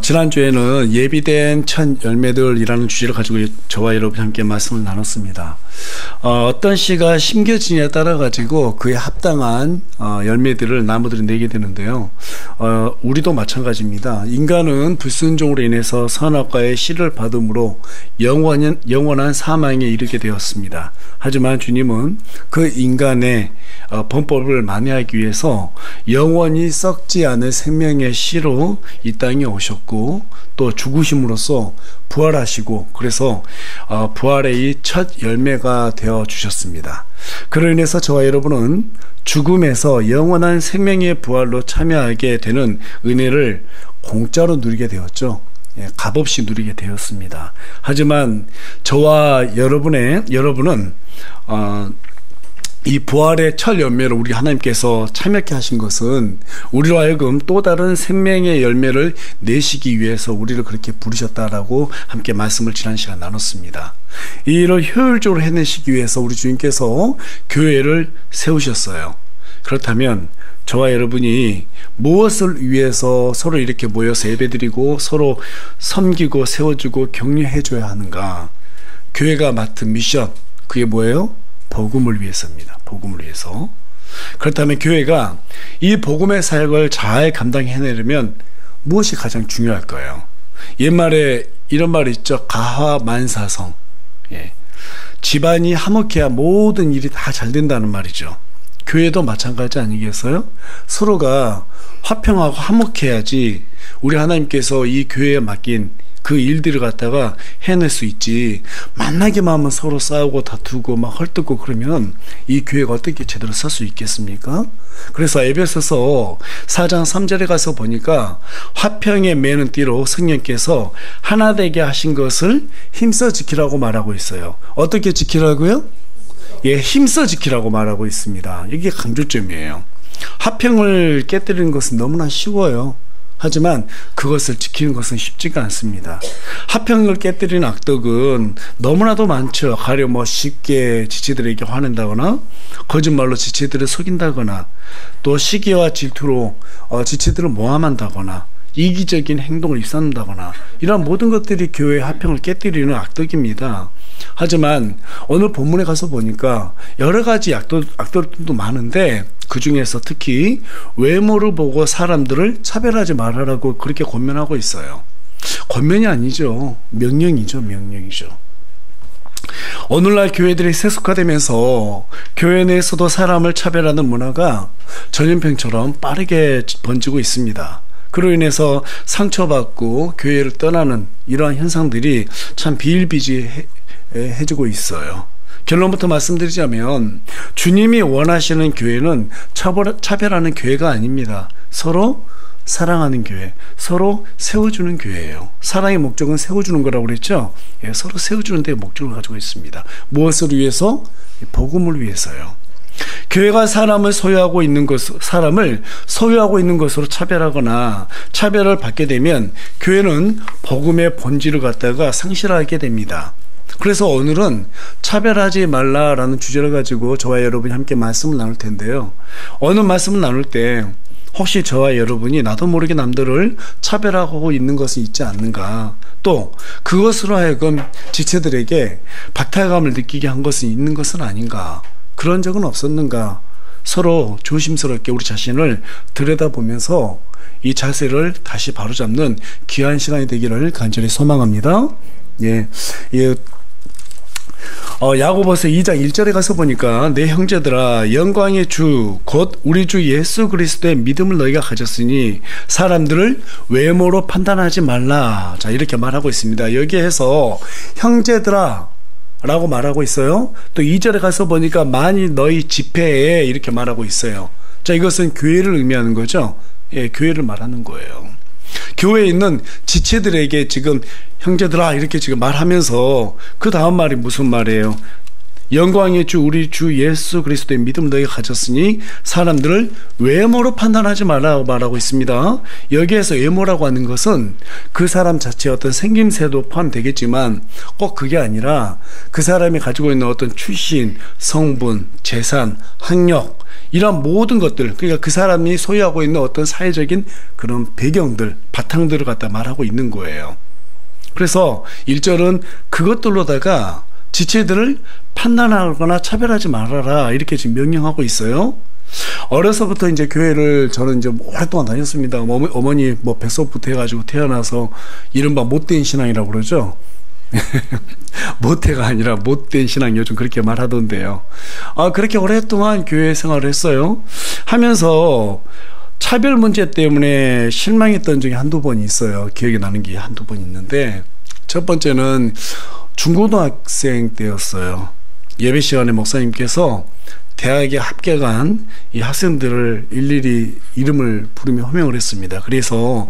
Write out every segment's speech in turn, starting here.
지난주에는 예비된 첫 열매들이라는 주제를 가지고 저와 여러분이 함께 말씀을 나눴습니다. 어떤 씨가 심겨지냐에 따라 가지고 그에 합당한 열매들을 나무들이 내게 되는데요. 우리도 마찬가지입니다. 인간은 불순종으로 인해서 선악과의 씨를 받음으로 영원한 사망에 이르게 되었습니다. 하지만 주님은 그 인간의 범법을 만회하기 위해서 영원히 썩지 않을 생명의 씨로 이 땅에 오셨고 또 죽으심으로써 부활하시고 그래서 부활의 이 첫 열매가 되어 주셨습니다. 그로 인해서 저와 여러분은 죽음에서 영원한 생명의 부활로 참여하게 되는 은혜를 공짜로 누리게 되었죠. 값없이 누리게 되었습니다. 하지만 저와 여러분은 이 부활의 첫 열매를 우리 하나님께서 참여케 하신 것은 우리로 하여금 또 다른 생명의 열매를 내시기 위해서 우리를 그렇게 부르셨다라고 함께 말씀을 지난 시간 나눴습니다. 이 일을 효율적으로 해내시기 위해서 우리 주님께서 교회를 세우셨어요. 그렇다면 저와 여러분이 무엇을 위해서 서로 이렇게 모여서 예배드리고 서로 섬기고 세워주고 격려해줘야 하는가? 교회가 맡은 미션, 그게 뭐예요? 복음을 위해서입니다. 복음을 위해서. 그렇다면 교회가 이 복음의 사역을 잘 감당해내려면 무엇이 가장 중요할까요? 옛말에 이런 말이 있죠. 가화만사성. 집안이 화목해야 모든 일이 다 잘 된다는 말이죠. 교회도 마찬가지 아니겠어요? 서로가 화평하고 화목해야지 우리 하나님께서 이 교회에 맡긴 그 일들을 갖다가 해낼 수 있지. 만나기만 하면 서로 싸우고 다투고 막 헐뜯고 그러면 이 교회가 어떻게 제대로 설 수 있겠습니까? 그래서 에베소서 4장 3절에 가서 보니까 화평에 매는 띠로 성령께서 하나 되게 하신 것을 힘써 지키라고 말하고 있어요. 어떻게 지키라고요? 힘써 지키라고 말하고 있습니다. 이게 강조점이에요. 화평을 깨뜨리는 것은 너무나 쉬워요. 하지만 그것을 지키는 것은 쉽지가 않습니다. 화평을 깨뜨리는 악덕은 너무나도 많죠. 가령 쉽게 지체들에게 화낸다거나 거짓말로 지체들을 속인다거나 또 시기와 질투로 지체들을 모함한다거나 이기적인 행동을 일삼는다거나 이런 모든 것들이 교회의 화평을 깨뜨리는 악덕입니다. 하지만 오늘 본문에 가서 보니까 여러 가지 악덕들도 많은데 그 중에서 특히 외모를 보고 사람들을 차별하지 말아라고 그렇게 권면하고 있어요. 권면이 아니죠. 명령이죠. 오늘날 교회들이 세속화되면서 교회 내에서도 사람을 차별하는 문화가 전염병처럼 빠르게 번지고 있습니다. 그로 인해서 상처받고 교회를 떠나는 이러한 현상들이 참 비일비재해지고 있어요. 결론부터 말씀드리자면 주님이 원하시는 교회는 차별하는 교회가 아닙니다. 서로 사랑하는 교회, 서로 세워주는 교회예요. 사랑의 목적은 세워주는 거라고 그랬죠. 서로 세워주는 데 목적을 가지고 있습니다. 무엇을 위해서? 복음을 위해서요. 교회가 사람을 소유하고 있는 것으로 차별하거나 차별을 받게 되면 교회는 복음의 본질을 갖다가 상실하게 됩니다. 그래서 오늘은 차별하지 말라라는 주제를 가지고 저와 여러분이 함께 말씀을 나눌 텐데요. 어느 말씀을 나눌 때 혹시 저와 여러분이 나도 모르게 남들을 차별하고 있는 것은 있지 않는가, 또 그것으로 하여금 지체들에게 박탈감을 느끼게 한 것은 있는 것은 아닌가, 그런 적은 없었는가, 서로 조심스럽게 우리 자신을 들여다보면서 이 자세를 다시 바로잡는 귀한 시간이 되기를 간절히 소망합니다. 야고보서 2장 1절에 가서 보니까 내 형제들아 영광의 주 곧 우리 주 예수 그리스도의 믿음을 너희가 가졌으니 사람들을 외모로 판단하지 말라. 자, 이렇게 말하고 있습니다. 여기에서 형제들아 라고 말하고 있어요. 또 2절에 가서 보니까 만일 너희 집회에 이렇게 말하고 있어요. 자, 이것은 교회를 의미하는 거죠. 교회를 말하는 거예요. 교회에 있는 지체들에게 지금 형제들아 이렇게 지금 말하면서 그 다음 말이 무슨 말이에요? 영광의 주 우리 주 예수 그리스도의 믿음을 너희가 가졌으니 사람들을 외모로 판단하지 말라고 말하고 있습니다. 여기에서 외모라고 하는 것은 그 사람 자체의 어떤 생김새도 포함되겠지만 꼭 그게 아니라 그 사람이 가지고 있는 어떤 출신, 성분, 재산, 학력 이런 모든 것들, 그러니까 그 사람이 소유하고 있는 어떤 사회적인 그런 배경들, 바탕들을 갖다 말하고 있는 거예요. 그래서 1절은 그것들로다가 지체들을 판단하거나 차별하지 말아라 이렇게 지금 명령하고 있어요. 어려서부터 이제 교회를 저는 이제 오랫동안 다녔습니다. 어머니 뭐 뱃속부터 해가지고 태어나서 이른바 못된 신앙이라고 그러죠. 못해가 아니라 못된 신앙 요즘 그렇게 말하던데요. 그렇게 오랫동안 교회 생활을 했어요. 하면서 차별 문제 때문에 실망했던 적이 한두 번 있어요. 기억이 나는 게 한두 번 있는데, 첫 번째는 중고등학생 때였어요. 예배 시간에 목사님께서 대학에 합격한 이 학생들을 일일이 이름을 부르며 호명을 했습니다. 그래서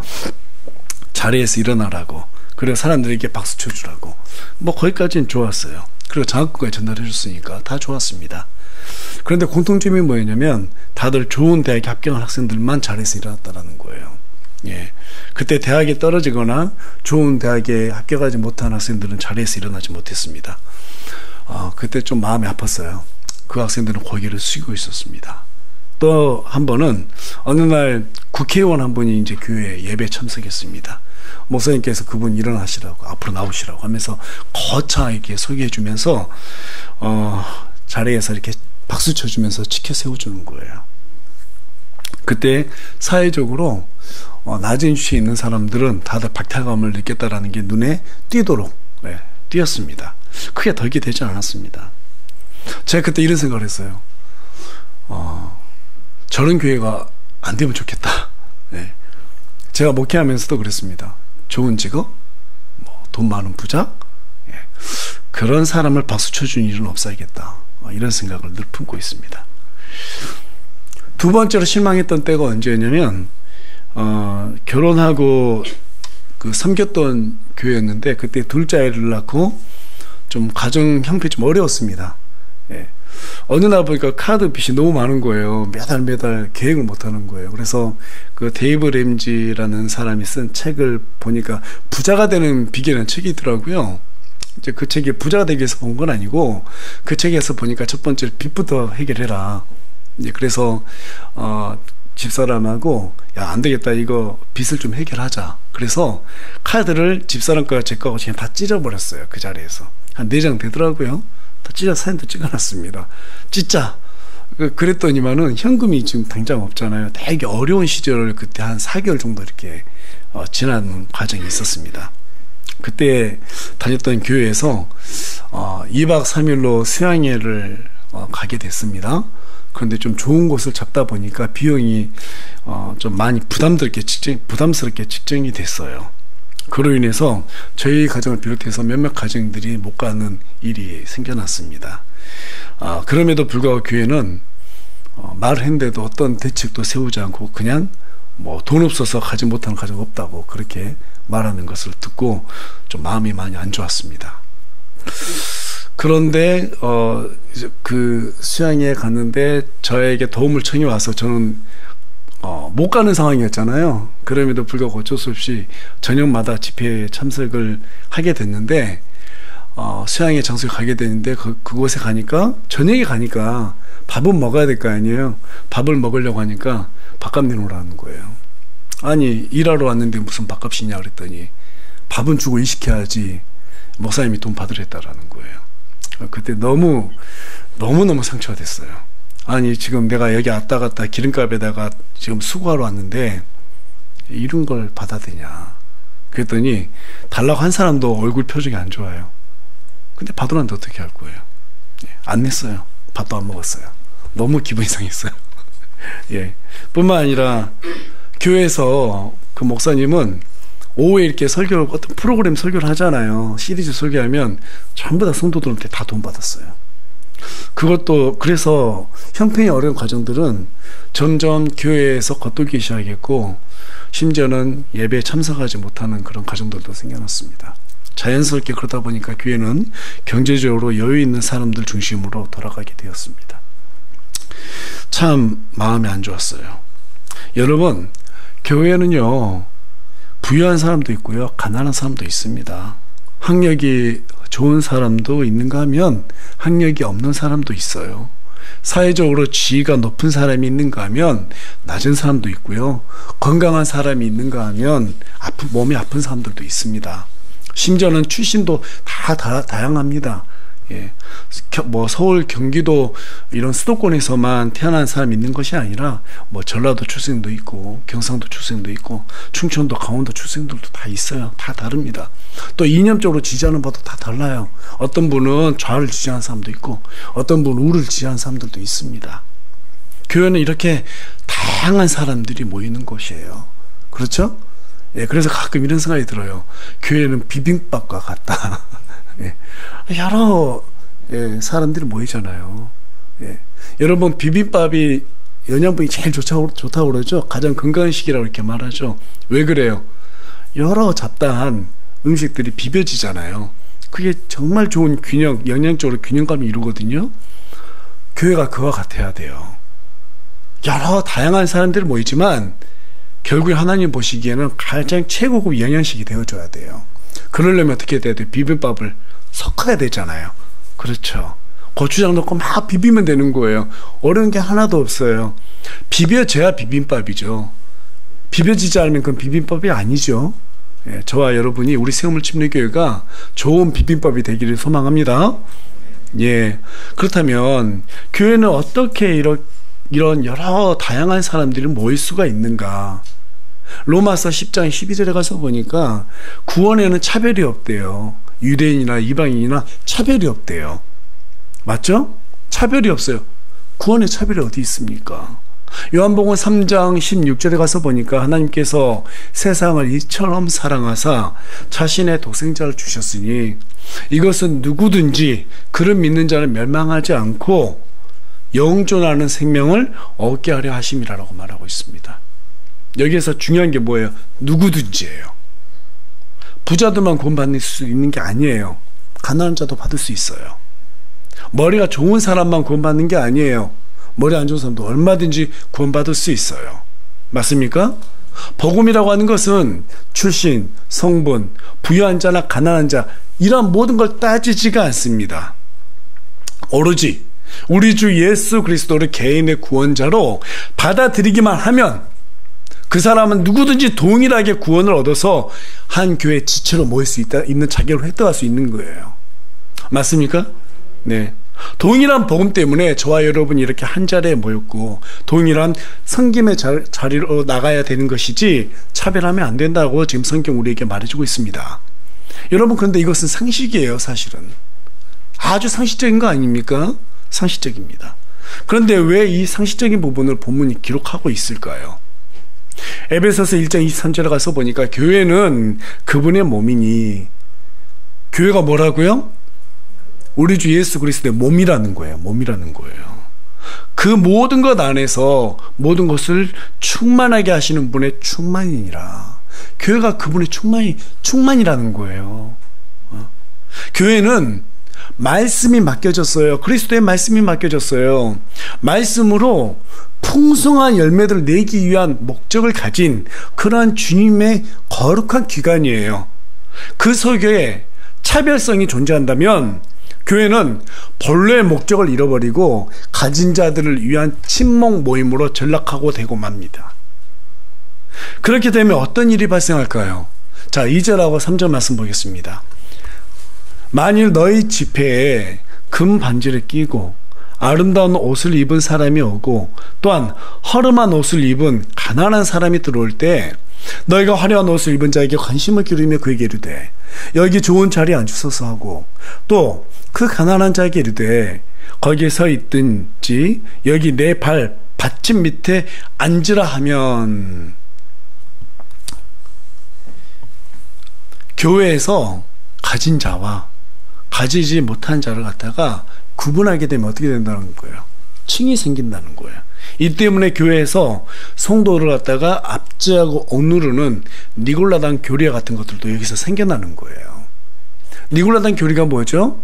자리에서 일어나라고, 그리고 사람들에게 박수 쳐주라고. 뭐 거기까지는 좋았어요. 그리고 장학금까지 전달해 줬으니까 다 좋았습니다. 그런데 공통점이 뭐였냐면 다들 좋은 대학에 합격한 학생들만 자리에서 일어났다는 거예요. 예. 그때 대학에 떨어지거나 좋은 대학에 합격하지 못한 학생들은 자리에서 일어나지 못했습니다. 그때 좀 마음이 아팠어요. 그 학생들은 고개를 숙이고 있었습니다. 또 한 번은 어느 날 국회의원 한 분이 이제 교회 예배에 참석했습니다. 목사님께서 그분 일어나시라고, 앞으로 나오시라고 하면서 거창하게 소개해 주면서 자리에서 이렇게 박수 쳐주면서 치켜 세워주는 거예요. 그때 사회적으로 낮은 위치에 있는 사람들은 다들 박탈감을 느꼈다라는 게 눈에 띄도록 띄었습니다. 크게 덜게 되지 않았습니다. 제가 그때 이런 생각을 했어요. 저런 교회가 안 되면 좋겠다. 네. 제가 목회하면서도 그랬습니다. 좋은 직업, 돈 많은 부자, 그런 사람을 박수 쳐주는 일은 없어야겠다. 이런 생각을 늘 품고 있습니다. 두 번째로 실망했던 때가 언제였냐면 결혼하고 그 섬겼던 교회였는데, 그때 둘째 아이를 낳고 좀 가정 형편이 좀 어려웠습니다. 예. 어느 날 보니까 카드 빚이 너무 많은 거예요. 매달 계획을 못 하는 거예요. 그래서 그 데이브 램지라는 사람이 쓴 책을 보니까 부자가 되는 비결이라는 책이 있더라고요. 이제 그 책이 부자가 되기 위해서 본 건 아니고, 그 책에서 보니까 첫 번째로 빚부터 해결해라. 이제 그래서 집사람하고 야, 안 되겠다, 이거 빚을 좀 해결하자. 그래서 카드를 집사람 거와 제 거하고 그냥 다 찢어버렸어요. 그 자리에서 한 4장 되더라고요. 다 찢어 사진도 찍어놨습니다. 진짜 그랬더니만은 현금이 지금 당장 없잖아요. 되게 어려운 시절을 그때 한 4개월 정도 이렇게 지난 과정이 있었습니다. 그때 다녔던 교회에서 2박 3일로 수양회를 가게 됐습니다. 그런데 좀 좋은 곳을 잡다 보니까 비용이 좀 많이 부담스럽게 측정이 됐어요. 그로 인해서 저희 가정을 비롯해서 몇몇 가정들이 못 가는 일이 생겨났습니다. 그럼에도 불구하고 교회는 말을 했는데도 어떤 대책도 세우지 않고 그냥 돈 없어서 가지 못하는 가정 없다고 그렇게 말하는 것을 듣고 좀 마음이 많이 안 좋았습니다. 그런데 그 수양회에 갔는데 저에게 도움을 청해 와서 저는 못 가는 상황이었잖아요. 그럼에도 불구하고 어쩔 수 없이 저녁마다 집회에 참석을 하게 됐는데, 수양회 장소에 가게 됐는데 그곳에 가니까, 저녁에 가니까 밥은 먹어야 될 거 아니에요. 밥을 먹으려고 하니까 밥값 내놓으라는 거예요. 아니, 일하러 왔는데 무슨 밥값이냐 그랬더니 밥은 주고 일시켜야지 목사님이 돈 받으랬다라는 거예요. 그때 너무너무 상처가 됐어요. 아니, 지금 내가 여기 왔다 갔다 기름값에다가 지금 수고하러 왔는데 이런 걸 받아야 되냐. 그랬더니 달라고 한 사람도 얼굴 표정이 안 좋아요. 근데 받으라는데 어떻게 할 거예요? 안 냈어요. 밥도 안 먹었어요. 너무 기분이 상했어요. 예. 뿐만 아니라 교회에서 그 목사님은 오후에 이렇게 어떤 프로그램 설교를 하잖아요. 시리즈 설교하면 전부 다 성도들한테 다 돈 받았어요. 그것도 그래서 형편이 어려운 가정들은 점점 교회에서 겉돌기 시작했고, 심지어는 예배에 참석하지 못하는 그런 가정들도 생겨났습니다. 자연스럽게 그러다 보니까 교회는 경제적으로 여유 있는 사람들 중심으로 돌아가게 되었습니다. 참 마음이 안 좋았어요. 여러분, 교회는요, 부유한 사람도 있고요, 가난한 사람도 있습니다. 학력이 좋은 사람도 있는가 하면 학력이 없는 사람도 있어요. 사회적으로 지위가 높은 사람이 있는가 하면 낮은 사람도 있고요, 건강한 사람이 있는가 하면 몸이 아픈 사람들도 있습니다. 심지어는 출신도 다 다양합니다. 예. 서울, 경기도 이런 수도권에서만 태어난 사람이 있는 것이 아니라 전라도 출생도 있고 경상도 출생도 있고 충청도, 강원도 출생들도 다 있어요. 다 다릅니다. 또 이념적으로 지지하는 바도 다 달라요. 어떤 분은 좌를 지지하는 사람도 있고 어떤 분은 우를 지지하는 사람들도 있습니다. 교회는 이렇게 다양한 사람들이 모이는 곳이에요. 그렇죠? 예, 그래서 가끔 이런 생각이 들어요. 교회는 비빔밥과 같다. 예, 여러 사람들이 모이잖아요. 예. 여러분, 비빔밥이 영양분이 제일 좋다고 그러죠. 가장 건강한 식이라고 이렇게 말하죠. 왜 그래요? 여러 잡다한 음식들이 비벼지잖아요. 그게 정말 좋은 영양적으로 균형감이 이루거든요. 교회가 그와 같아야 돼요. 여러 다양한 사람들이 모이지만 결국에 하나님 보시기에는 가장 최고급 영양식이 되어줘야 돼요. 그러려면 어떻게 돼야 돼요? 비빔밥을 섞어야 되잖아요. 그렇죠. 고추장 넣고 막 비비면 되는 거예요. 어려운 게 하나도 없어요. 비벼져야 비빔밥이죠. 비벼지지 않으면 그건 비빔밥이 아니죠. 예, 저와 여러분이 우리 새우물 침례교회가 좋은 비빔밥이 되기를 소망합니다. 예, 그렇다면 교회는 어떻게 이런 여러 다양한 사람들이 모일 수가 있는가? 로마서 10장 12절에 가서 보니까 구원에는 차별이 없대요. 유대인이나 이방인이나 차별이 없대요. 맞죠? 차별이 없어요. 구원에 차별이 어디 있습니까? 요한복음 3장 16절에 가서 보니까 하나님께서 세상을 이처럼 사랑하사 자신의 독생자를 주셨으니 이것은 누구든지 그를 믿는 자는 멸망하지 않고 영존하는 생명을 얻게 하려 하심이라고 말하고 있습니다. 여기에서 중요한 게 뭐예요? 누구든지예요. 부자들만 구원받을 수 있는 게 아니에요. 가난한 자도 받을 수 있어요. 머리가 좋은 사람만 구원받는 게 아니에요. 머리 안 좋은 사람도 얼마든지 구원받을 수 있어요. 맞습니까? 복음이라고 하는 것은 출신, 성분, 부유한 자나 가난한 자 이런 모든 걸 따지지가 않습니다. 오로지 우리 주 예수 그리스도를 개인의 구원자로 받아들이기만 하면 그 사람은 누구든지 동일하게 구원을 얻어서 한 교회 지체로 모일 수 있는 자격을 획득할 수 있는 거예요. 맞습니까? 네. 동일한 복음 때문에 저와 여러분이 이렇게 한 자리에 모였고 동일한 섬김의 자리로 나가야 되는 것이지 차별하면 안 된다고 지금 성경 우리에게 말해주고 있습니다. 여러분, 그런데 이것은 상식이에요. 사실은 아주 상식적인 거 아닙니까? 상식적입니다. 그런데 왜 이 상식적인 부분을 본문이 기록하고 있을까요? 에베소서 1장 23절에 가서 보니까 교회는 그분의 몸이니, 교회가 뭐라고요? 우리 주 예수 그리스도의 몸이라는 거예요. 몸이라는 거예요. 그 모든 것 안에서 모든 것을 충만하게 하시는 분의 충만이니라. 교회가 그분의 충만이라는 거예요. 교회는 말씀이 맡겨졌어요. 그리스도의 말씀이 맡겨졌어요. 말씀으로 풍성한 열매들을 내기 위한 목적을 가진 그러한 주님의 거룩한 기관이에요. 그 속에 차별성이 존재한다면 교회는 본래의 목적을 잃어버리고 가진 자들을 위한 친목 모임으로 전락하고 되고 맙니다. 그렇게 되면 어떤 일이 발생할까요? 자, 2절하고 3절 말씀 보겠습니다. 만일 너희 집회에 금 반지를 끼고 아름다운 옷을 입은 사람이 오고 또한 허름한 옷을 입은 가난한 사람이 들어올 때 너희가 화려한 옷을 입은 자에게 관심을 기울이며 그에게 이르되 여기 좋은 자리에 앉으소서 하고 또 그 가난한 자에게 이르되 거기에 서 있든지 여기 내 발 받침 밑에 앉으라 하면, 교회에서 가진 자와 가지지 못한 자를 갖다가 구분하게 되면 어떻게 된다는 거예요? 층이 생긴다는 거예요. 이 때문에 교회에서 성도를 갖다가 압제하고 억누르는 니골라당 교리와 같은 것들도 여기서 생겨나는 거예요. 니골라단 교리가 뭐죠?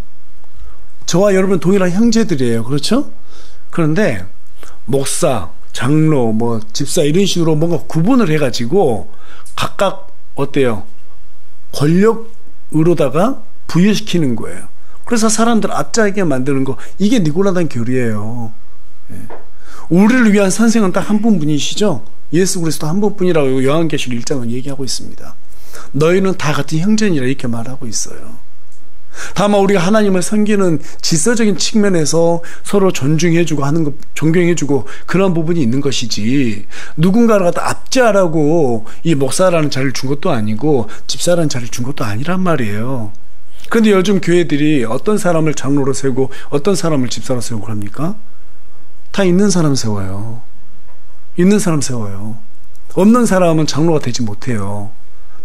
저와 여러분 동일한 형제들이에요. 그렇죠? 그런데 목사, 장로, 뭐 집사 이런 식으로 뭔가 구분을 해가지고 각각 어때요? 권력으로다가 부여시키는 거예요. 그래서 사람들 압제하게 만드는 거, 이게 니골라단 교리예요. 예. 우리를 위한 선생은 딱 한 분뿐이시죠? 예수 그리스도 한 분뿐이라고 요한계시록 1장은 얘기하고 있습니다. 너희는 다 같은 형제니라 이렇게 말하고 있어요. 다만 우리가 하나님을 섬기는 질서적인 측면에서 서로 존중해주고 하는 것, 존경해주고 그런 부분이 있는 것이지, 누군가를 갖다 압제하라고 이 목사라는 자리를 준 것도 아니고 집사라는 자리를 준 것도 아니란 말이에요. 그런데 요즘 교회들이 어떤 사람을 장로로 세우고 어떤 사람을 집사로 세우고 합니까? 다 있는 사람 세워요. 있는 사람 세워요. 없는 사람은 장로가 되지 못해요.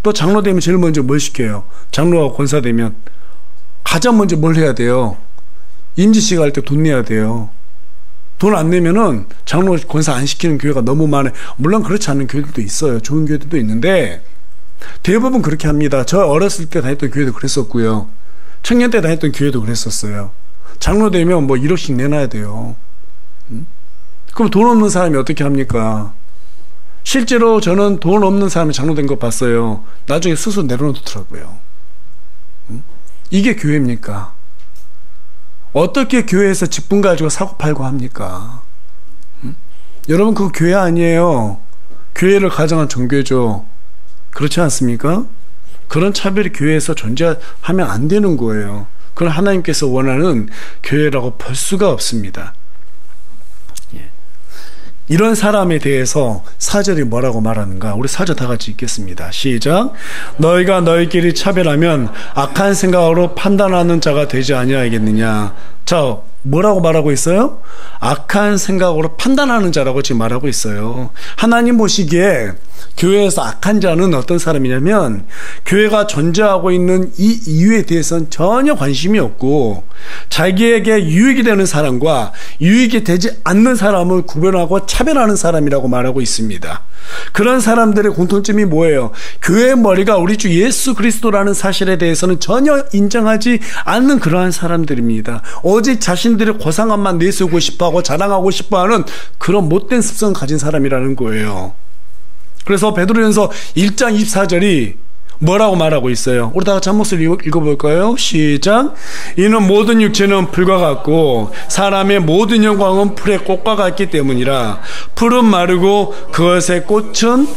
또 장로 되면 제일 먼저 뭘 시켜요? 장로가 권사 되면 가장 먼저 뭘 해야 돼요? 임지씨가 할 때 돈 내야 돼요. 돈 안 내면은 장로 권사 안 시키는 교회가 너무 많아요. 물론 그렇지 않은 교회들도 있어요. 좋은 교회들도 있는데 대부분 그렇게 합니다. 저 어렸을 때 다녔던 교회도 그랬었고요. 청년 때 다녔던 교회도 그랬었어요. 장로 되면 뭐 1억씩 내놔야 돼요. 그럼 돈 없는 사람이 어떻게 합니까? 실제로 저는 돈 없는 사람이 장로 된 거 봤어요. 나중에 스스로 내려놓더라고요. 이게 교회입니까? 어떻게 교회에서 직분 가지고 사고팔고 합니까? 여러분, 그거 교회 아니에요. 교회를 가정한 종교죠. 그렇지 않습니까? 그런 차별이 교회에서 존재하면 안 되는 거예요. 그건 하나님께서 원하는 교회라고 볼 수가 없습니다. 이런 사람에 대해서 4절이 뭐라고 말하는가? 우리 4절 다 같이 읽겠습니다. 시작. 너희가 너희끼리 차별하면 악한 생각으로 판단하는 자가 되지 아니하겠느냐. 자, 뭐라고 말하고 있어요? 악한 생각으로 판단하는 자라고 지금 말하고 있어요. 하나님 보시기에 교회에서 악한 자는 어떤 사람이냐면, 교회가 존재하고 있는 이 이유에 대해서는 전혀 관심이 없고 자기에게 유익이 되는 사람과 유익이 되지 않는 사람을 구별하고 차별하는 사람이라고 말하고 있습니다. 그런 사람들의 공통점이 뭐예요? 교회의 머리가 우리 주 예수 그리스도라는 사실에 대해서는 전혀 인정하지 않는 그러한 사람들입니다. 오직 자신들의 고상함만 내세우고 싶어하고 자랑하고 싶어하는 그런 못된 습성을 가진 사람이라는 거예요. 그래서 베드로전서 1장 24절이 뭐라고 말하고 있어요? 우리 다 같이 한 목소리 읽어볼까요? 시작. 이는 모든 육체는 풀과 같고 사람의 모든 영광은 풀의 꽃과 같기 때문이라. 풀은 마르고 그것의 꽃은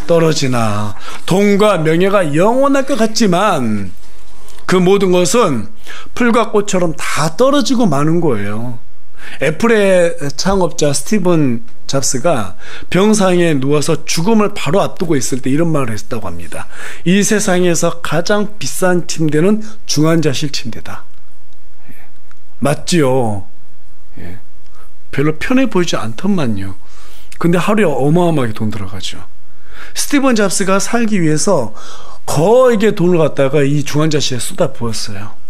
떨어지나 돈과 명예가 영원할 것 같지만 그 모든 것은 풀과 꽃처럼 다 떨어지고 마는 거예요. 애플의 창업자 스티븐 잡스가 병상에 누워서 죽음을 바로 앞두고 있을 때 이런 말을 했다고 합니다. 이 세상에서 가장 비싼 침대는 중환자실 침대다. 맞지요? 별로 편해 보이지 않던만요. 근데 하루에 어마어마하게 돈 들어가죠. 스티븐 잡스가 살기 위해서 거액의 돈을 갖다가 이 중환자실에 쏟아 부었어요.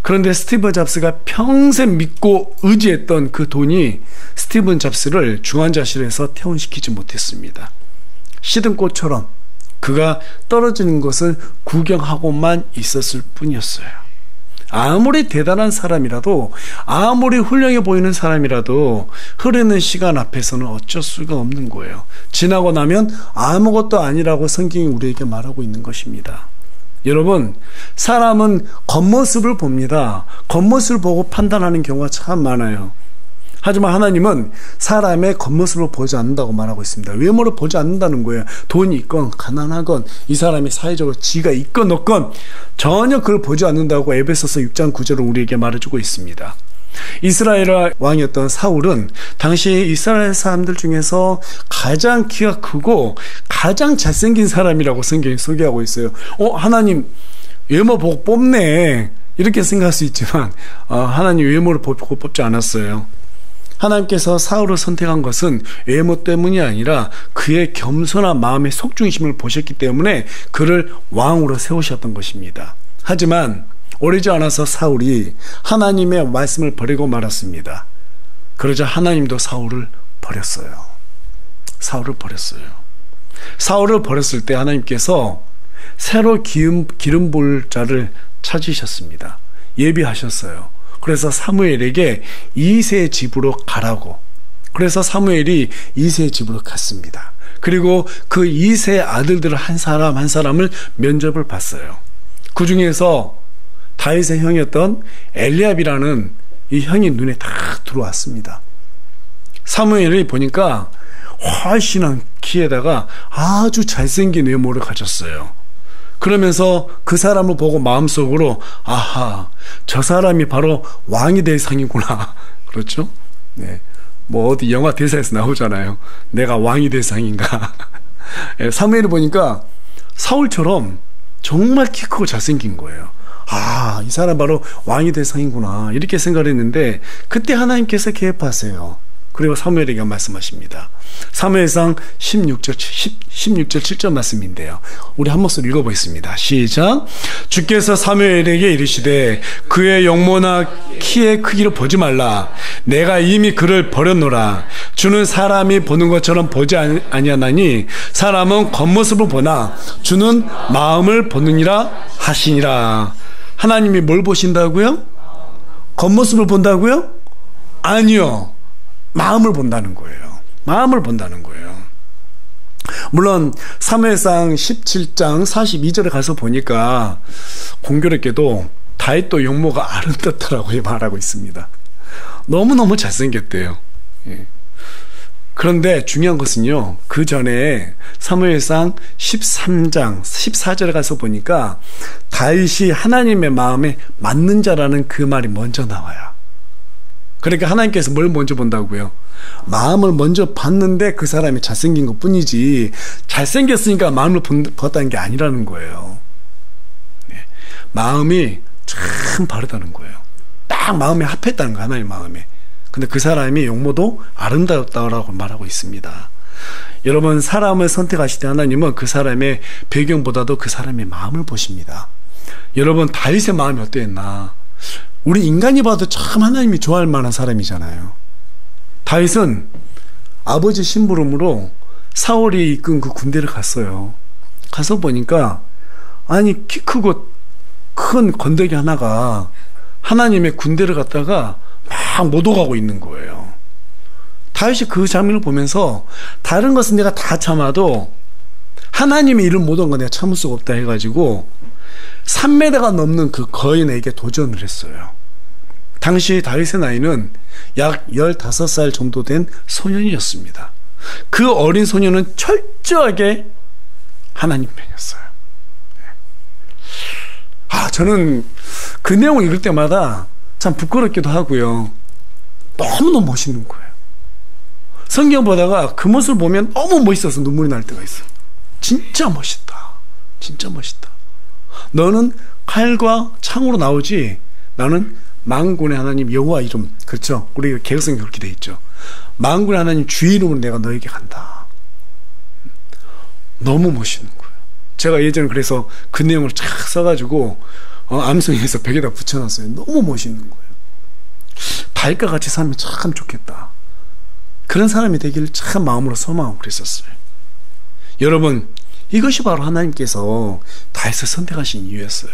그런데 스티븐 잡스가 평생 믿고 의지했던 그 돈이 스티븐 잡스를 중환자실에서 퇴원시키지 못했습니다. 시든 꽃처럼 그가 떨어지는 것을 구경하고만 있었을 뿐이었어요. 아무리 대단한 사람이라도, 아무리 훌륭해 보이는 사람이라도 흐르는 시간 앞에서는 어쩔 수가 없는 거예요. 지나고 나면 아무것도 아니라고 성경이 우리에게 말하고 있는 것입니다. 여러분, 사람은 겉모습을 봅니다. 겉모습을 보고 판단하는 경우가 참 많아요. 하지만 하나님은 사람의 겉모습을 보지 않는다고 말하고 있습니다. 외모를 보지 않는다는 거예요. 돈이 있건 가난하건 이 사람이 사회적으로 지위가 있건 없건 전혀 그걸 보지 않는다고 에베소서 6장 9절을 우리에게 말해주고 있습니다. 이스라엘 왕이었던 사울은 당시 이스라엘 사람들 중에서 가장 키가 크고 가장 잘생긴 사람이라고 성경이 소개하고 있어요. 하나님 외모 보고 뽑네, 이렇게 생각할 수 있지만 하나님 외모를 보고 뽑지 않았어요. 하나님께서 사울을 선택한 것은 외모 때문이 아니라 그의 겸손한 마음의 속중심을 보셨기 때문에 그를 왕으로 세우셨던 것입니다. 하지만 오래지 않아서 사울이 하나님의 말씀을 버리고 말았습니다. 그러자 하나님도 사울을 버렸어요. 사울을 버렸어요. 사울을 버렸을 때 하나님께서 새로 기름 부을 자를 찾으셨습니다. 예비하셨어요. 그래서 사무엘에게 이새의 집으로 가라고. 그래서 사무엘이 이새의 집으로 갔습니다. 그리고 그 이새의 아들들 한 사람 한 사람을 면접을 봤어요. 그 중에서 다윗의 형이었던 엘리압이라는 이 형이 눈에 딱 들어왔습니다. 사무엘이 보니까 훨씬한 키에다가 아주 잘생긴 외모를 가졌어요. 그러면서 그 사람을 보고 마음속으로 아하, 저 사람이 바로 왕이 될 상이구나. 그렇죠? 네. 뭐 어디 영화 대사에서 나오잖아요. 내가 왕이 될 상인가. 사무엘을 보니까 사울처럼 정말 키 크고 잘생긴 거예요. 아, 이 사람 바로 왕이 될 상이구나. 이렇게 생각을 했는데 그때 하나님께서 개입하세요. 그리고 사무엘에게 말씀하십니다. 사무엘상 16절 7절 말씀인데요. 우리 한 목소리 읽어보겠습니다. 시작. 주께서 사무엘에게 이르시되 그의 용모나 키의 크기를 보지 말라. 내가 이미 그를 버렸노라. 주는 사람이 보는 것처럼 보지 아니하나니 사람은 겉모습을 보나 주는 마음을 보느니라 하시니라. 하나님이 뭘 보신다고요? 겉모습을 본다고요? 아니요. 마음을 본다는 거예요. 마음을 본다는 거예요. 물론 사무엘상 17장 42절에 가서 보니까 공교롭게도 다윗도 용모가 아름답다라고 말하고 있습니다. 너무너무 잘생겼대요. 예. 그런데 중요한 것은요, 그 전에 사무엘상 13장 14절에 가서 보니까 다윗이 하나님의 마음에 맞는 자라는 그 말이 먼저 나와요. 그러니까 하나님께서 뭘 먼저 본다고요? 마음을 먼저 봤는데 그 사람이 잘생긴 것 뿐이지 잘생겼으니까 마음을 봤다는 게 아니라는 거예요. 네. 마음이 참 바르다는 거예요. 딱 마음에 합했다는 거예요. 하나님의 마음에. 근데 그 사람이 용모도 아름다웠다고 말하고 있습니다. 여러분, 사람을 선택하실 때 하나님은 그 사람의 배경보다도 그 사람의 마음을 보십니다. 여러분, 다윗의 마음이 어땠나? 우리 인간이 봐도 참 하나님이 좋아할 만한 사람이잖아요. 다윗은 아버지 심부름으로 사울이 이끈 그 군대를 갔어요. 가서 보니까 아니, 키 크고 큰 건더기 하나가 하나님의 군대를 갖다가 막 못 오가고 있는 거예요. 다윗이 그 장면을 보면서 다른 것은 내가 다 참아도 하나님의 일을 못 온 건 내가 참을 수가 없다 해가지고 3m가 넘는 그 거인에게 도전을 했어요. 당시 다윗의 나이는 약 15살 정도 된 소년이었습니다. 그 어린 소년은 철저하게 하나님 편이었어요. 저는 그 내용을 읽을 때마다 참 부끄럽기도 하고요. 너무너무 멋있는 거예요. 성경 보다가 그 모습을 보면 너무 멋있어서 눈물이 날 때가 있어요. 진짜 멋있다. 진짜 멋있다. 너는 칼과 창으로 나오지 나는 만군의 하나님 여호와 이름, 그렇죠? 우리 개혁성에 그렇게 돼 있죠. 만군의 하나님 주의 이름으로 내가 너에게 간다. 너무 멋있는 거예요. 제가 예전에 그래서 그 내용을 쫙 써가지고 암송에서 벽에다 붙여놨어요. 너무 멋있는 거예요. 다윗과 같이 살면 참 좋겠다. 그런 사람이 되기를 참 마음으로 소망하고 그랬었어요. 여러분, 이것이 바로 하나님께서 다윗을 선택하신 이유였어요.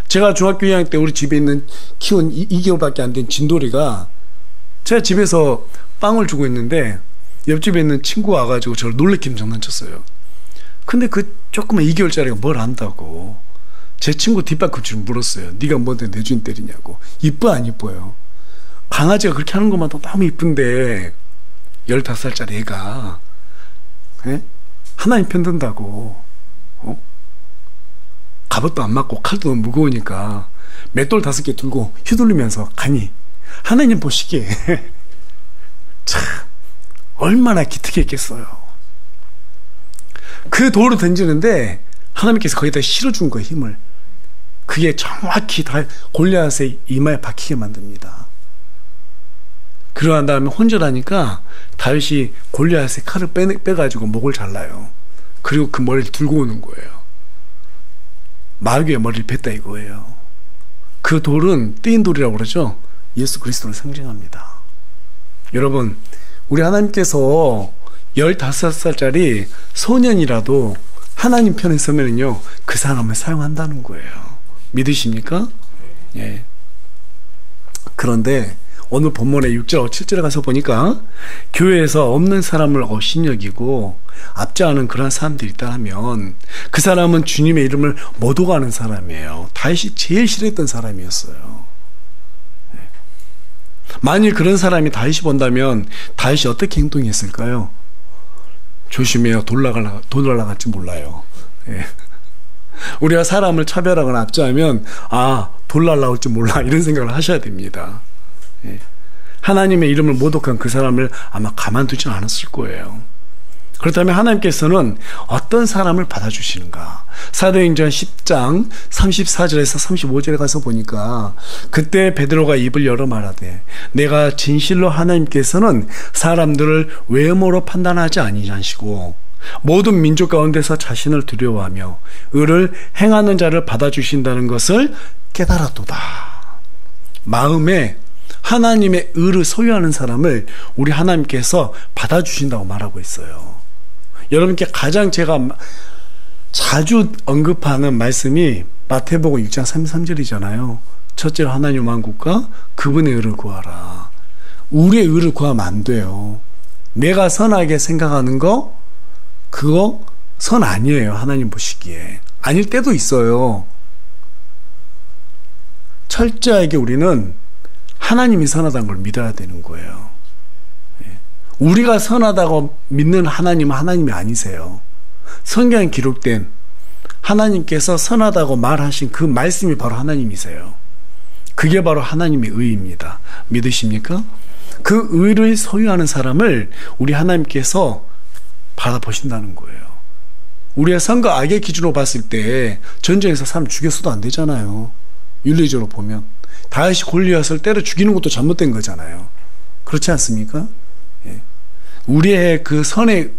제가 중학교 2학년 때 우리 집에 있는 키운 2개월밖에 안 된 진돌이가 제가 집에서 빵을 주고 있는데 옆집에 있는 친구가 와가지고 저를 놀래키는 장난쳤어요. 근데 그 조그만 2개월짜리가 뭘 안다고 제 친구 뒷발꿈치를 물었어요. 네가 뭔데 내 주인 때리냐고. 이뻐 안 이뻐요? 강아지가 그렇게 하는 것만도 너무 이쁜데 15살짜리 애가 하나님 편든다고 갑옷도 안 맞고 칼도 너무 무거우니까 맷돌 5개 들고 휘둘리면서 가니 하나님 보시기에 참 얼마나 기특했겠어요. 그 돌을 던지는데 하나님께서 거기다 실어준 거예요. 힘을. 그게 정확히 다 골리앗의 이마에 박히게 만듭니다. 그러한 다음에 혼절하니까 다윗이 골리앗의 칼을 빼가지고 목을 잘라요. 그리고 그 머리를 들고 오는 거예요. 마귀의 머리를 뱉다 이거예요. 그 돌은 떼인 돌이라고 그러죠. 예수 그리스도를 상징합니다. 여러분, 우리 하나님께서 15살짜리 소년이라도 하나님 편에 서면은요, 그 사람을 사용한다는 거예요. 믿으십니까? 예. 그런데 오늘 본문의 6절, 7절에 가서 보니까 교회에서 없는 사람을 업신여기고 압제하는 그런 사람들이 있다면 그 사람은 주님의 이름을 못 오가는 사람이에요. 다윗이 제일 싫어했던 사람이었어요. 만일 그런 사람이 다윗이 본다면 다윗이 어떻게 행동했을까요? 조심해요. 돌 날아갈지 몰라요. 예. 우리가 사람을 차별하거나 압제하면 돌 날아올지 몰라 이런 생각을 하셔야 됩니다. 예. 하나님의 이름을 모독한 그 사람을 아마 가만두지 않았을 거예요. 그렇다면 하나님께서는 어떤 사람을 받아주시는가? 사도행전 10장 34절에서 35절에 가서 보니까 그때 베드로가 입을 열어 말하되 내가 진실로 하나님께서는 사람들을 외모로 판단하지 아니하시고 모든 민족 가운데서 자신을 두려워하며 의를 행하는 자를 받아주신다는 것을 깨달았도다. 마음에 하나님의 의를 소유하는 사람을 우리 하나님께서 받아주신다고 말하고 있어요. 여러분께 가장 제가 자주 언급하는 말씀이 마태복음 6장 33절이잖아요. 첫째로 하나님 왕국과 그분의 의를 구하라. 우리의 의를 구하면 안 돼요. 내가 선하게 생각하는 거 그거 선 아니에요. 하나님 보시기에. 아닐 때도 있어요. 철저하게 우리는 하나님이 선하다는 걸 믿어야 되는 거예요. 우리가 선하다고 믿는 하나님은 하나님이 아니세요. 성경에 기록된 하나님께서 선하다고 말하신 그 말씀이 바로 하나님이세요. 그게 바로 하나님의 의입니다. 믿으십니까? 그 의를 소유하는 사람을 우리 하나님께서 받아보신다는 거예요. 우리가 선과 악의 기준으로 봤을 때 전쟁에서 사람 죽였어도 안 되잖아요. 윤리적으로 보면 다윗이 골리앗을 때려 죽이는 것도 잘못된 거잖아요. 그렇지 않습니까? 예. 우리의 그 선의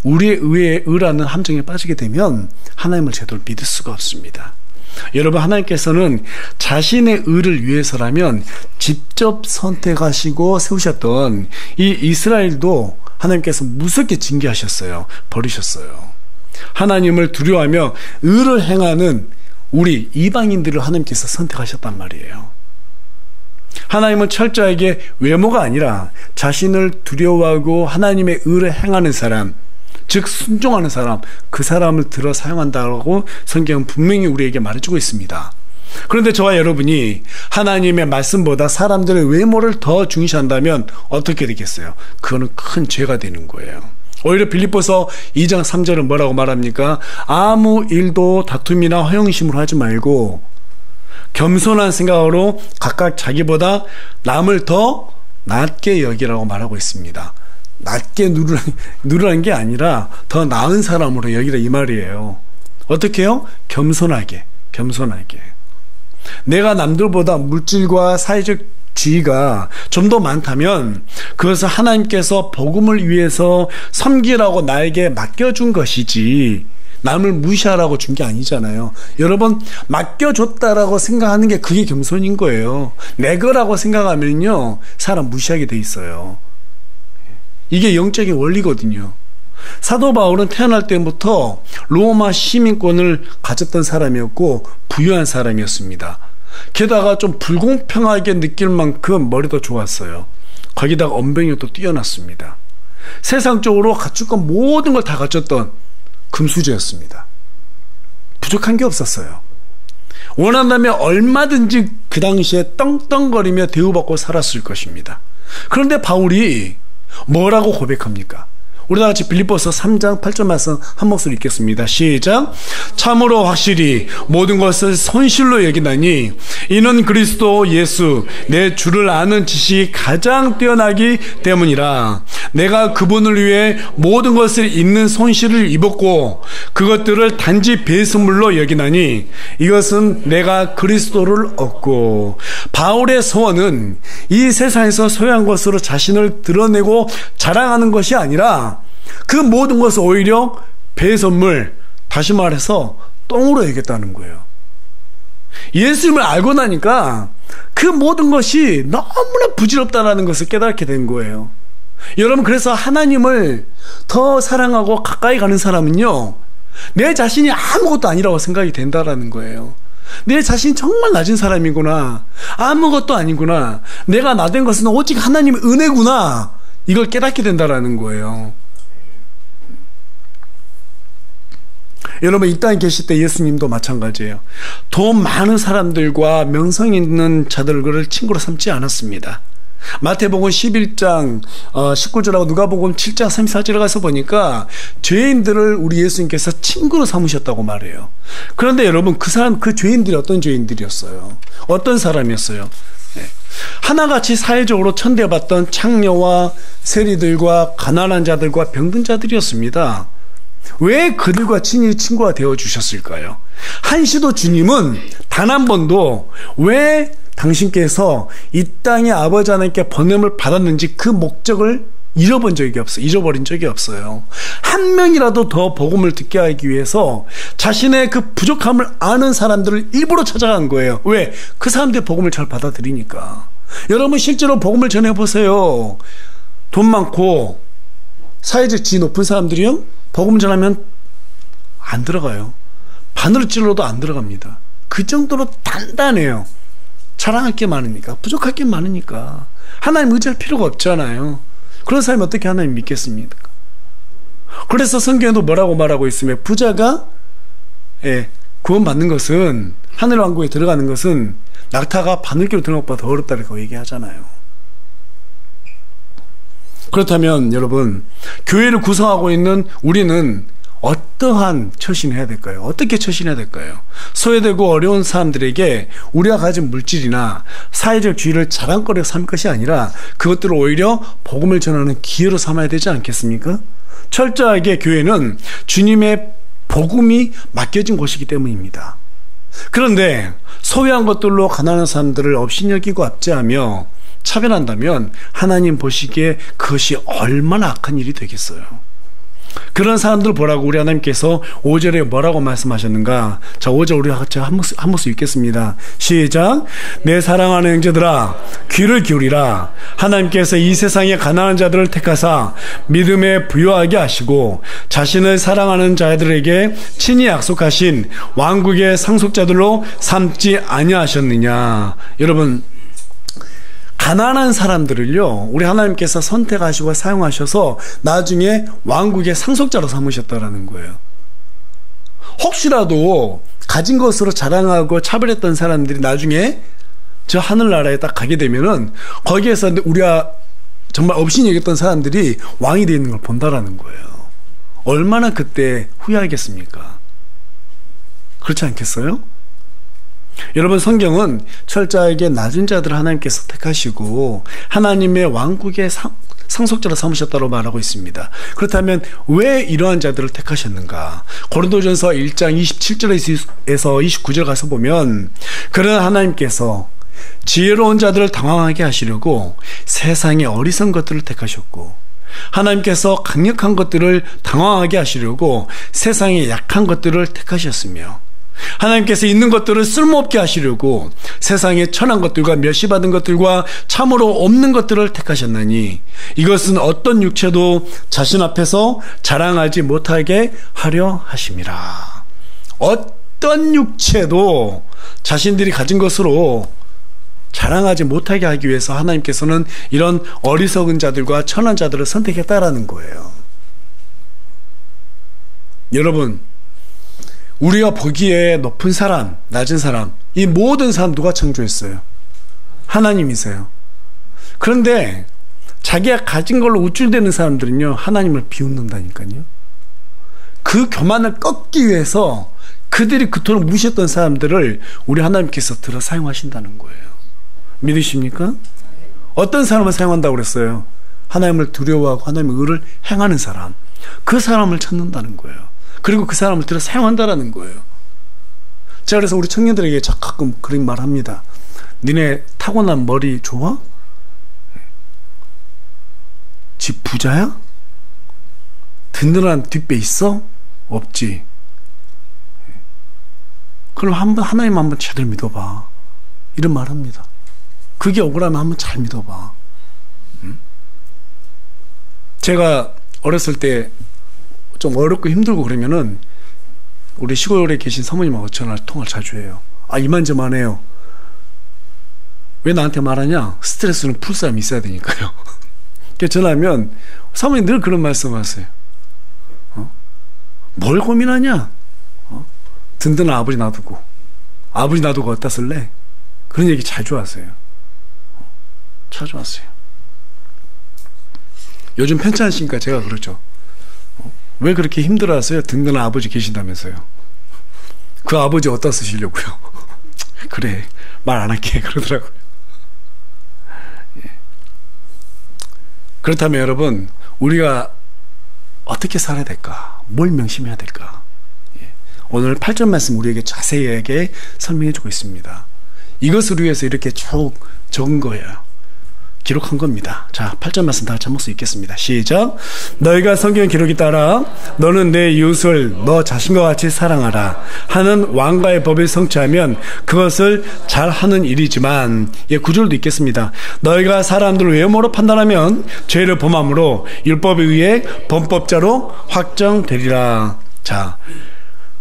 우리의 의에 의라는 함정에 빠지게 되면 하나님을 제대로 믿을 수가 없습니다. 여러분, 하나님께서는 자신의 의를 위해서라면 직접 선택하시고 세우셨던 이 이스라엘도 하나님께서 무섭게 징계하셨어요. 버리셨어요. 하나님을 두려워하며 의를 행하는 우리 이방인들을 하나님께서 선택하셨단 말이에요. 하나님은 철저하게 외모가 아니라 자신을 두려워하고 하나님의 의를 행하는 사람, 즉 순종하는 사람, 그 사람을 들어 사용한다고 성경은 분명히 우리에게 말해주고 있습니다. 그런데 저와 여러분이 하나님의 말씀보다 사람들의 외모를 더 중시한다면 어떻게 되겠어요? 그거는 큰 죄가 되는 거예요. 오히려 빌립보서 2장 3절은 뭐라고 말합니까? 아무 일도 다툼이나 허영심으로 하지 말고 겸손한 생각으로 각각 자기보다 남을 더 낮게 여기라고 말하고 있습니다. 낮게 누르라는 게 아니라 더 나은 사람으로 여기라 이 말이에요. 어떻게 해요? 겸손하게. 내가 남들보다 물질과 사회적 지위가 좀 더 많다면 그것은 하나님께서 복음을 위해서 섬기라고 나에게 맡겨준 것이지 남을 무시하라고 준 게 아니잖아요. 여러분, 맡겨줬다라고 생각하는 게 그게 겸손인 거예요. 내 거라고 생각하면요 사람 무시하게 돼 있어요. 이게 영적인 원리거든요. 사도 바울은 태어날 때부터 로마 시민권을 가졌던 사람이었고 부유한 사람이었습니다. 게다가 좀 불공평하게 느낄 만큼 머리도 좋았어요. 거기다가 언변력도 뛰어났습니다. 세상적으로 갖출 건 모든 걸 다 갖췄던 금수저였습니다. 부족한 게 없었어요. 원한다면 얼마든지 그 당시에 떵떵거리며 대우받고 살았을 것입니다. 그런데 바울이 뭐라고 고백합니까? 우리 다 같이 빌립보서 3장 8절 말씀 한 목소리 읽겠습니다. 시작. 참으로 확실히 모든 것을 손실로 여기나니 이는 그리스도 예수 내 주를 아는 지식이 가장 뛰어나기 때문이라. 내가 그분을 위해 모든 것을 잊는 손실을 입었고 그것들을 단지 배설물로 여기나니 이것은 내가 그리스도를 얻고. 바울의 소원은 이 세상에서 소유한 것으로 자신을 드러내고 자랑하는 것이 아니라 그 모든 것을 오히려 배설물, 다시 말해서 똥으로 여겼다는 거예요. 예수님을 알고 나니까 그 모든 것이 너무나 부질없다는 것을 깨닫게 된 거예요. 여러분, 그래서 하나님을 더 사랑하고 가까이 가는 사람은요 내 자신이 아무것도 아니라고 생각이 된다라는 거예요. 내 자신이 정말 낮은 사람이구나. 아무것도 아니구나. 내가 나된 것은 오직 하나님의 은혜구나. 이걸 깨닫게 된다라는 거예요. 여러분, 이 땅에 계실 때 예수님도 마찬가지예요. 돈 많은 사람들과 명성 있는 자들을 친구로 삼지 않았습니다. 마태복음 11장 19절하고 누가복음 7장 34절에 가서 보니까 죄인들을 우리 예수님께서 친구로 삼으셨다고 말해요. 그런데 여러분, 그 죄인들이 어떤 죄인들이었어요? 어떤 사람이었어요? 네. 하나같이 사회적으로 천대받던 창녀와 세리들과 가난한 자들과 병든 자들이었습니다. 왜 그들과 친히 친구가 되어 주셨을까요? 한시도 주님은 단 한 번도 왜 당신께서 이 땅에 아버지 하나님께 번냄을 받았는지 그 목적을 잃어버린 적이 없어요. 한 명이라도 더 복음을 듣게 하기 위해서 자신의 그 부족함을 아는 사람들을 일부러 찾아간 거예요. 왜? 그 사람들의 복음을 잘 받아들이니까. 여러분, 실제로 복음을 전해보세요. 돈 많고 사회적 지위 높은 사람들이요, 복음 전하면 안 들어가요. 바늘을 찔러도 안 들어갑니다. 그 정도로 단단해요. 자랑할 게 많으니까, 부족할 게 많으니까. 하나님 의지할 필요가 없잖아요. 그런 사람이 어떻게 하나님 믿겠습니까? 그래서 성경에도 뭐라고 말하고 있으면, 부자가 구원받는 것은, 하늘왕국에 들어가는 것은 낙타가 바늘기로 들어가는 것보다 더 어렵다고 얘기하잖아요. 그렇다면 여러분, 교회를 구성하고 있는 우리는 어떠한 처신을 해야 될까요? 어떻게 처신해야 될까요? 소외되고 어려운 사람들에게 우리가 가진 물질이나 사회적 지위를 자랑거리로 삼을 것이 아니라 그것들을 오히려 복음을 전하는 기회로 삼아야 되지 않겠습니까? 철저하게 교회는 주님의 복음이 맡겨진 곳이기 때문입니다. 그런데 소유한 것들로 가난한 사람들을 업신여기고 압제하며 차별한다면 하나님 보시기에 그것이 얼마나 악한 일이 되겠어요. 그런 사람들 보라고 우리 하나님께서 5절에 뭐라고 말씀하셨는가? 자, 5절 우리 같이 한 모습 읽겠습니다. 시작. 내 사랑하는 형제들아, 귀를 기울이라. 하나님께서 이 세상의 가난한 자들을 택하사 믿음에 부요하게 하시고 자신을 사랑하는 자들에게 친히 약속하신 왕국의 상속자들로 삼지 아니하셨느냐. 여러분, 가난한 사람들을요, 우리 하나님께서 선택하시고 사용하셔서 나중에 왕국의 상속자로 삼으셨다라는 거예요. 혹시라도 가진 것으로 자랑하고 차별했던 사람들이 나중에 저 하늘나라에 딱 가게 되면은 거기에서 우리가 정말 없이 여겼던 사람들이 왕이 되어 있는 걸 본다라는 거예요. 얼마나 그때 후회하겠습니까? 그렇지 않겠어요? 여러분, 성경은 철저하게 낮은 자들을 하나님께서 택하시고 하나님의 왕국의 상속자로 삼으셨다고 말하고 있습니다. 그렇다면 왜 이러한 자들을 택하셨는가? 고린도전서 1장 27절에서 29절 가서 보면, 그러나 하나님께서 지혜로운 자들을 당황하게 하시려고 세상의 어리석은 것들을 택하셨고, 하나님께서 강력한 것들을 당황하게 하시려고 세상의 약한 것들을 택하셨으며, 하나님께서 있는 것들을 쓸모없게 하시려고 세상의 천한 것들과 멸시받은 것들과 참으로 없는 것들을 택하셨나니 이것은 어떤 육체도 자신 앞에서 자랑하지 못하게 하려 하심이라. 어떤 육체도 자신들이 가진 것으로 자랑하지 못하게 하기 위해서 하나님께서는 이런 어리석은 자들과 천한 자들을 선택했다라는 거예요. 여러분, 우리가 보기에 높은 사람, 낮은 사람, 이 모든 사람 누가 창조했어요? 하나님이세요. 그런데 자기가 가진 걸로 우쭐대는 사람들은요, 하나님을 비웃는다니까요. 그 교만을 꺾기 위해서 그들이 그토록 무시했던 사람들을 우리 하나님께서 들어 사용하신다는 거예요. 믿으십니까? 어떤 사람을 사용한다고 그랬어요? 하나님을 두려워하고 하나님의 의를 행하는 사람, 그 사람을 찾는다는 거예요. 그리고 그 사람을 들어 사용한다라는 거예요. 제가 그래서 우리 청년들에게 가끔 그런 말 합니다. 니네 타고난 머리 좋아? 집 부자야? 든든한 뒷배 있어? 없지. 그럼 하나님 한번 제대로 믿어봐. 이런 말 합니다. 그게 억울하면 한번 잘 믿어봐. 제가 어렸을 때 좀 어렵고 힘들고 그러면은 우리 시골에 계신 사모님하고 통화를 자주 해요. 아, 이만저만해요. 왜 나한테 말하냐? 스트레스는 풀 사람이 있어야 되니까요. 전화하면 사모님 늘 그런 말씀하세요. 뭘 고민하냐? 든든한 아버지 놔두고 어디다 쓸래? 그런 얘기 자주 하세요. 자주 하세요. 요즘 편찮으시니까 제가 그러죠. 왜 그렇게 힘들어하세요? 든든한 아버지 계신다면서요. 그 아버지 어디다 쓰시려고요? 그래, 말 안 할게 그러더라고요. 예. 그렇다면 여러분, 우리가 어떻게 살아야 될까? 뭘 명심해야 될까? 예. 오늘 8절 말씀 우리에게 자세하게 설명해 주고 있습니다. 이것을 위해서 이렇게 쭉 적은 거예요. 기록한 겁니다. 자, 8절 말씀 다 같이 한 목소리 읽겠습니다. 시작. 너희가 성경 기록에 따라 너는 내 이웃을 너 자신과 같이 사랑하라 하는 왕가의 법을 성취하면 그것을 잘하는 일이지만, 예, 9절도 읽겠습니다. 너희가 사람들을 외모로 판단하면 죄를 범함으로 율법에 의해 범법자로 확정되리라. 자,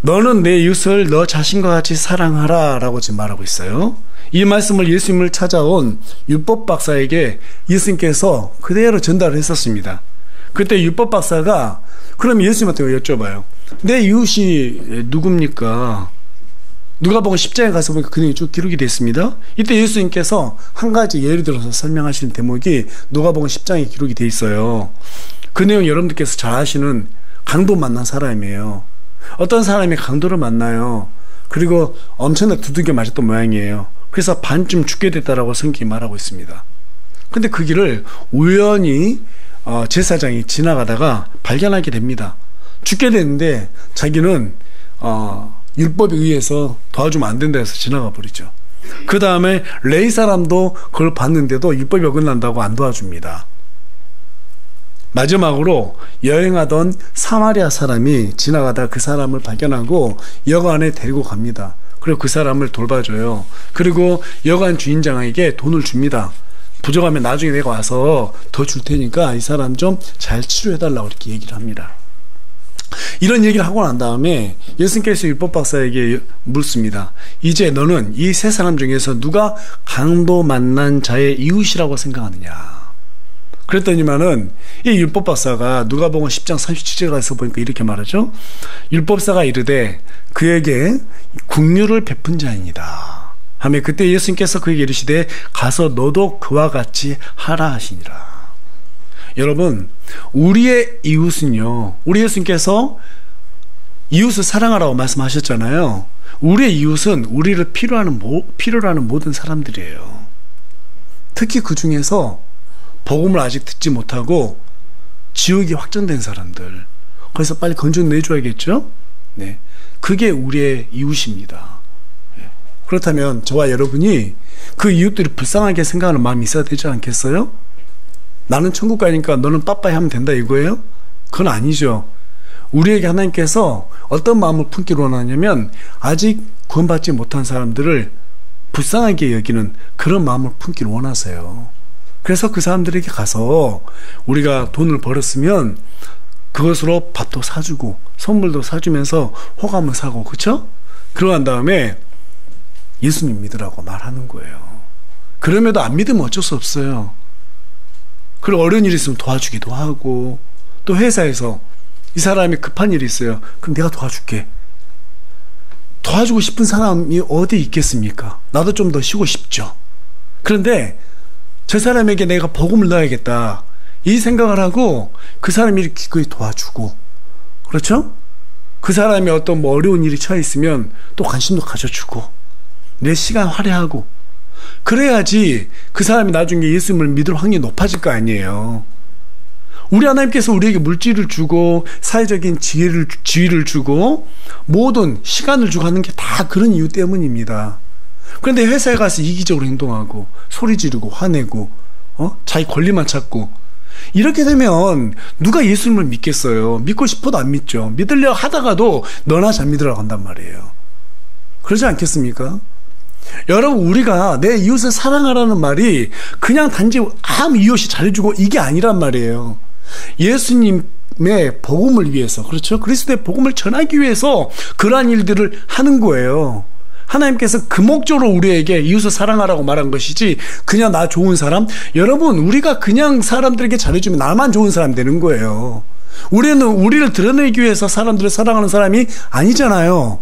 너는 내 이웃을 너 자신과 같이 사랑하라 라고 지금 말하고 있어요. 이 말씀을 예수님을 찾아온 율법 박사에게 예수님께서 그대로 전달을 했었습니다. 그때 율법 박사가 그럼 예수님한테 여쭤봐요. 내 이웃이 누굽니까? 누가복음 10장에 가서 보니까 그 내용이 쭉 기록이 되어 있습니다. 이때 예수님께서 한 가지 예를 들어서 설명하시는 대목이 누가복음 10장에 기록이 되어 있어요. 그 내용 여러분들께서 잘 아시는 강도 만난 사람이에요. 어떤 사람이 강도를 만나요. 그리고 엄청나게 두들겨 맞았던 모양이에요. 그래서 반쯤 죽게 됐다라고 성경이 말하고 있습니다. 근데 그 길을 우연히 제사장이 지나가다가 발견하게 됩니다. 죽게 됐는데 자기는 율법에 의해서 도와주면 안 된다 해서 지나가 버리죠. 그 다음에 레위 사람도 그걸 봤는데도 율법이 어긋난다고 안 도와줍니다. 마지막으로 여행하던 사마리아 사람이 지나가다 그 사람을 발견하고 여관에 데리고 갑니다. 그리고 그 사람을 돌봐줘요. 그리고 여관 주인장에게 돈을 줍니다. 부족하면 나중에 내가 와서 더 줄 테니까 이 사람 좀 잘 치료해달라고 이렇게 얘기를 합니다. 이런 얘기를 하고 난 다음에 예수님께서 율법 박사에게 묻습니다. 이제 너는 이 세 사람 중에서 누가 강도 만난 자의 이웃이라고 생각하느냐? 그랬더니만은 이 율법 박사가 누가복음 10장 37절에 가서 보니까 이렇게 말하죠. 율법사가 이르되 그에게 긍휼을 베푼 자이니다 하며 그때 예수님께서 그에게 이르시되 가서 너도 그와 같이 하라 하시니라. 여러분, 우리의 이웃은요, 우리 예수님께서 이웃을 사랑하라고 말씀하셨잖아요. 우리의 이웃은 우리를 필요로 하는 모든 사람들이에요. 특히 그 중에서 복음을 아직 듣지 못하고 지옥이 확정된 사람들, 그래서 빨리 건져내줘야겠죠. 네, 그게 우리의 이웃입니다. 네. 그렇다면 저와 여러분이 그 이웃들이 불쌍하게 생각하는 마음이 있어야 되지 않겠어요? 나는 천국 가니까 너는 빠빠이 하면 된다 이거예요? 그건 아니죠. 우리에게 하나님께서 어떤 마음을 품기를 원하냐면 아직 구원받지 못한 사람들을 불쌍하게 여기는 그런 마음을 품기를 원하세요. 그래서 그 사람들에게 가서 우리가 돈을 벌었으면 그것으로 밥도 사주고 선물도 사주면서 호감을 사고, 그쵸? 그러고 난 다음에 예수님 믿으라고 말하는 거예요. 그럼에도 안 믿으면 어쩔 수 없어요. 그리고 어려운 일이 있으면 도와주기도 하고, 또 회사에서 이 사람이 급한 일이 있어요. 그럼 내가 도와줄게. 도와주고 싶은 사람이 어디 있겠습니까? 나도 좀 더 쉬고 싶죠. 그런데 저 사람에게 내가 복음을 넣어야겠다 이 생각을 하고 그 사람이 기꺼이 도와주고, 그렇죠? 그 사람이 어떤 어려운 일이 처해 있으면 또 관심도 가져주고 내 시간 할애하고, 그래야지 그 사람이 나중에 예수님을 믿을 확률이 높아질 거 아니에요. 우리 하나님께서 우리에게 물질을 주고 사회적인 지위를 주고 모든 시간을 주고 하는 게 다 그런 이유 때문입니다. 그런데 회사에 가서 이기적으로 행동하고 소리 지르고 화내고 자기 권리만 찾고, 이렇게 되면 누가 예수님을 믿겠어요? 믿고 싶어도 안 믿죠. 믿으려 하다가도 너나 잘 믿으라고 한단 말이에요. 그러지 않겠습니까? 여러분, 우리가 내 이웃을 사랑하라는 말이 그냥 단지 아무 이유 없이 잘해주고 이게 아니란 말이에요. 예수님을 그리스도의 복음을 위해서, 그렇죠? 그리스도의 복음을 전하기 위해서 그러한 일들을 하는 거예요. 하나님께서 그 목적으로 우리에게 이웃을 사랑하라고 말한 것이지 그냥 나 좋은 사람? 여러분, 우리가 그냥 사람들에게 잘해주면 나만 좋은 사람 되는 거예요. 우리는 우리를 드러내기 위해서 사람들을 사랑하는 사람이 아니잖아요.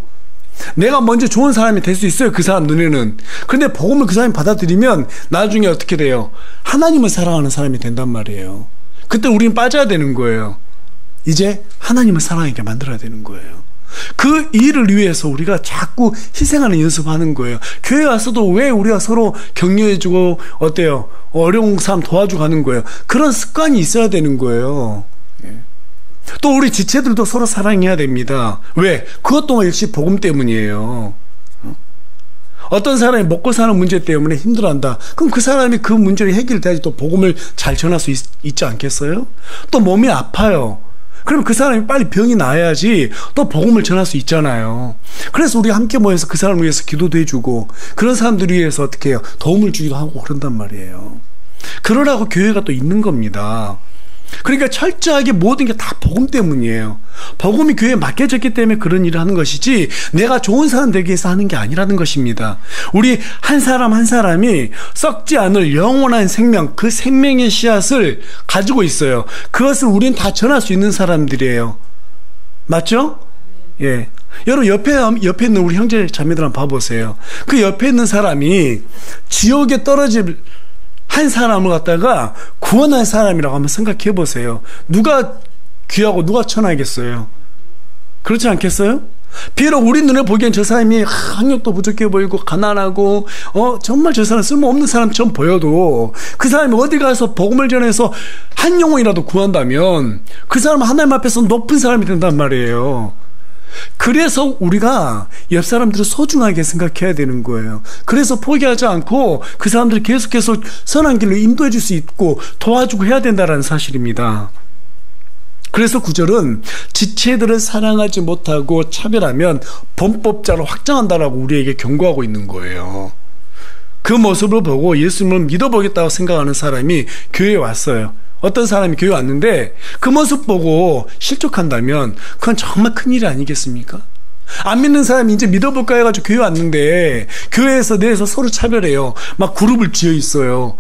내가 먼저 좋은 사람이 될 수 있어요, 그 사람 눈에는. 근데 복음을 그 사람이 받아들이면 나중에 어떻게 돼요? 하나님을 사랑하는 사람이 된단 말이에요. 그때 우리는 빠져야 되는 거예요. 이제 하나님을 사랑하게 만들어야 되는 거예요. 그 일을 위해서 우리가 자꾸 희생하는 연습하는 거예요. 교회 와서도 왜 우리가 서로 격려해주고 어때요? 어려운 사람 도와주고 하는 거예요. 그런 습관이 있어야 되는 거예요. 또 우리 지체들도 서로 사랑해야 됩니다. 왜? 그것 또한 역시 복음 때문이에요. 어떤 사람이 먹고 사는 문제 때문에 힘들어한다. 그럼 그 사람이 그 문제를 해결돼야지 또 복음을 잘 전할 수 있지 않겠어요? 또 몸이 아파요. 그럼 그 사람이 빨리 병이 나아야지 또 복음을 전할 수 있잖아요. 그래서 우리 함께 모여서 그 사람을 위해서 기도도 해주고 그런 사람들을 위해서 어떻게 해요? 도움을 주기도 하고 그런단 말이에요. 그러라고 교회가 또 있는 겁니다. 그러니까 철저하게 모든 게 다 복음 때문이에요. 복음이 교회에 맡겨졌기 때문에 그런 일을 하는 것이지 내가 좋은 사람 되기 위해서 하는 게 아니라는 것입니다. 우리 한 사람 한 사람이 썩지 않을 영원한 생명, 그 생명의 씨앗을 가지고 있어요. 그것을 우리는 다 전할 수 있는 사람들이에요. 맞죠? 예. 여러분 옆에 있는 우리 형제 자매들 한번 봐보세요. 그 옆에 있는 사람이 지옥에 떨어질 한 사람을 갖다가 구원한 사람이라고 한번 생각해 보세요. 누가 귀하고 누가 천하겠어요? 그렇지 않겠어요? 비록 우리 눈에 보기엔 저 사람이 학력도 부족해 보이고 가난하고 정말 저 사람 쓸모없는 사람처럼 보여도 그 사람이 어디 가서 복음을 전해서 한 영혼이라도 구한다면 그 사람은 하나님 앞에서 높은 사람이 된단 말이에요. 그래서 우리가 옆 사람들을 소중하게 생각해야 되는 거예요. 그래서 포기하지 않고 그 사람들을 계속해서 선한 길로 인도해 줄 수 있고 도와주고 해야 된다는 사실입니다. 그래서 9절은 지체들을 사랑하지 못하고 차별하면 범법자로 확정한다라고 우리에게 경고하고 있는 거예요. 그 모습을 보고 예수님을 믿어보겠다고 생각하는 사람이 교회에 왔어요. 어떤 사람이 교회 왔는데 그 모습 보고 실족한다면 그건 정말 큰일이 아니겠습니까? 안 믿는 사람이 이제 믿어볼까 해가지고 교회 왔는데 교회에서 내에서 서로 차별해요. 막 그룹을 지어 있어요.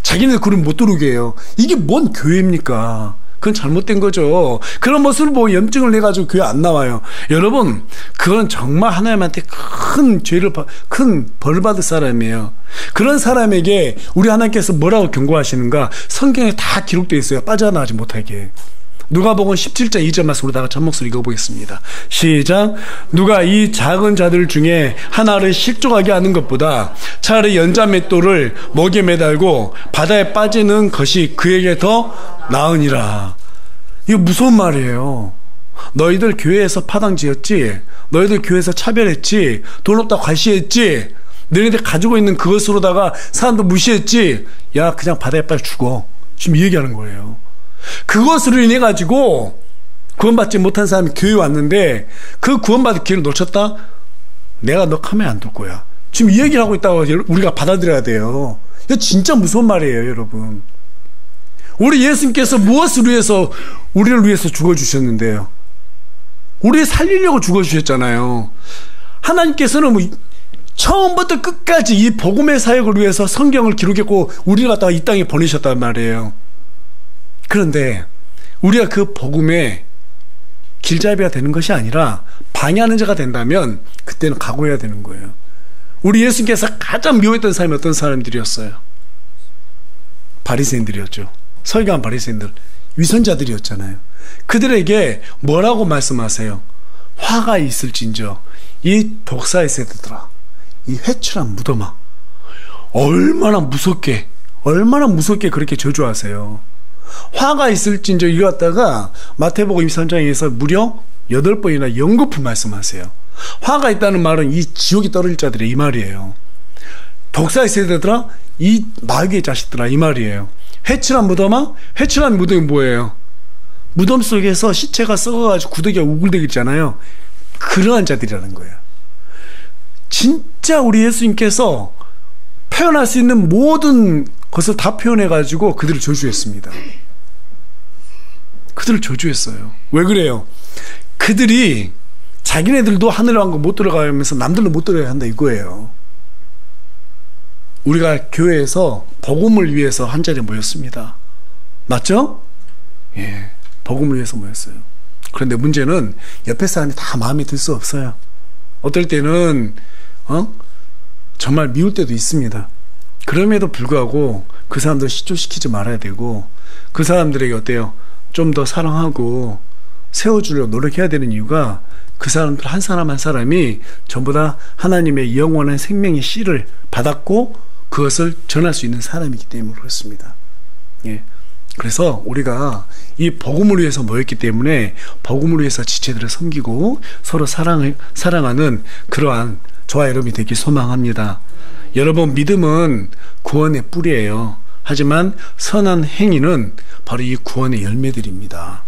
자기네 그룹 못 들어오게 해요. 이게 뭔 교회입니까? 그건 잘못된 거죠. 그런 모습을 보고 염증을 내가지고 교회 안 나와요. 여러분, 그건 정말 하나님한테 큰 죄를, 큰 벌을 받을 사람이에요. 그런 사람에게 우리 하나님께서 뭐라고 경고하시는가? 성경에 다 기록되어 있어요. 빠져나가지 못하게. 누가복음 17장 2절 말씀 우리 다 같이 한 목소리 읽어보겠습니다. 시작. 누가 이 작은 자들 중에 하나를 실족하게 하는 것보다 차라리 연자맷돌을 목에 매달고 바다에 빠지는 것이 그에게 더 나으니라. 이거 무서운 말이에요. 너희들 교회에서 파당지었지, 너희들 교회에서 차별했지, 돈 없다 과시했지, 너희들 가지고 있는 그것으로다가 사람도 무시했지, 야 그냥 바다에 빨리 죽어. 지금 이 얘기하는 거예요. 그것으로 인해 가지고 구원받지 못한 사람이 교회에 왔는데 그 구원받을 기회를 놓쳤다? 내가 너 카메라 안 둘 거야. 지금 이 얘기를 하고 있다고 우리가 받아들여야 돼요. 이거 진짜 무서운 말이에요, 여러분. 우리 예수님께서 무엇을 위해서 우리를 위해서 죽어주셨는데요? 우리 살리려고 죽어주셨잖아요. 하나님께서는 뭐 처음부터 끝까지 이 복음의 사역을 위해서 성경을 기록했고 우리를 갖다가 이 땅에 보내셨단 말이에요. 그런데 우리가 그 복음의 길잡이가 되는 것이 아니라 방해하는 자가 된다면 그때는 각오해야 되는 거예요. 우리 예수님께서 가장 미워했던 사람이 어떤 사람들이었어요? 바리새인들이었죠. 설교한 바리새인들, 위선자들이었잖아요. 그들에게 뭐라고 말씀하세요? 화가 있을진저 이 독사의 세대들아, 이 회출한 무덤아, 얼마나 무섭게 그렇게 저주하세요. 화가 있을진저 이거 갖다가 마태복음 23장에서 무려 8번이나 연거푸 말씀하세요. 화가 있다는 말은 이 지옥에 떨어질 자들의 이 말이에요. 독사의 세대들아, 이 마귀의 자식들아, 이 말이에요. 회칠한 무덤아? 회칠한 무덤이 뭐예요? 무덤 속에서 시체가 썩어가지고 구더기가 우글대기 있잖아요. 그러한 자들이라는 거예요. 진짜 우리 예수님께서 표현할 수 있는 모든 것을 다 표현해가지고 그들을 저주했습니다. 그들을 저주했어요. 왜 그래요? 그들이 자기네들도 하늘 왕국 못 들어가면서 남들도 못 들어가야 한다 이거예요. 우리가 교회에서 복음을 위해서 한자리에 모였습니다. 맞죠? 예, 복음을 위해서 모였어요. 그런데 문제는 옆에 사람이 다 마음에 들 수 없어요. 어떨 때는 정말 미울 때도 있습니다. 그럼에도 불구하고 그 사람들 시조시키지 말아야 되고, 그 사람들에게 어때요? 좀 더 사랑하고 세워주려고 노력해야 되는 이유가, 그 사람들 한 사람 한 사람이 전부 다 하나님의 영원한 생명의 씨를 받았고 그것을 전할 수 있는 사람이기 때문에 그렇습니다. 예. 그래서 우리가 이 복음을 위해서 모였기 때문에 복음을 위해서 지체들을 섬기고 서로 사랑하는 그러한 저와 여러분이 되길 소망합니다. 여러분, 믿음은 구원의 뿌리예요. 하지만 선한 행위는 바로 이 구원의 열매들입니다.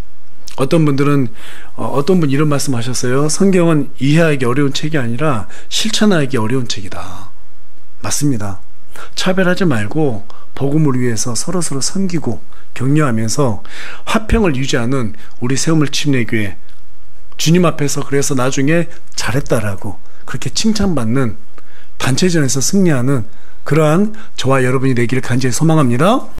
어떤 분들은 어떤 분 이런 말씀하셨어요. 성경은 이해하기 어려운 책이 아니라 실천하기 어려운 책이다. 맞습니다. 차별하지 말고 복음을 위해서 서로서로 섬기고 격려하면서 화평을 유지하는 우리 새우물 침례교회, 주님 앞에서 그래서 나중에 잘했다라고 그렇게 칭찬받는, 단체전에서 승리하는 그러한 저와 여러분이 되기를 간절히 소망합니다.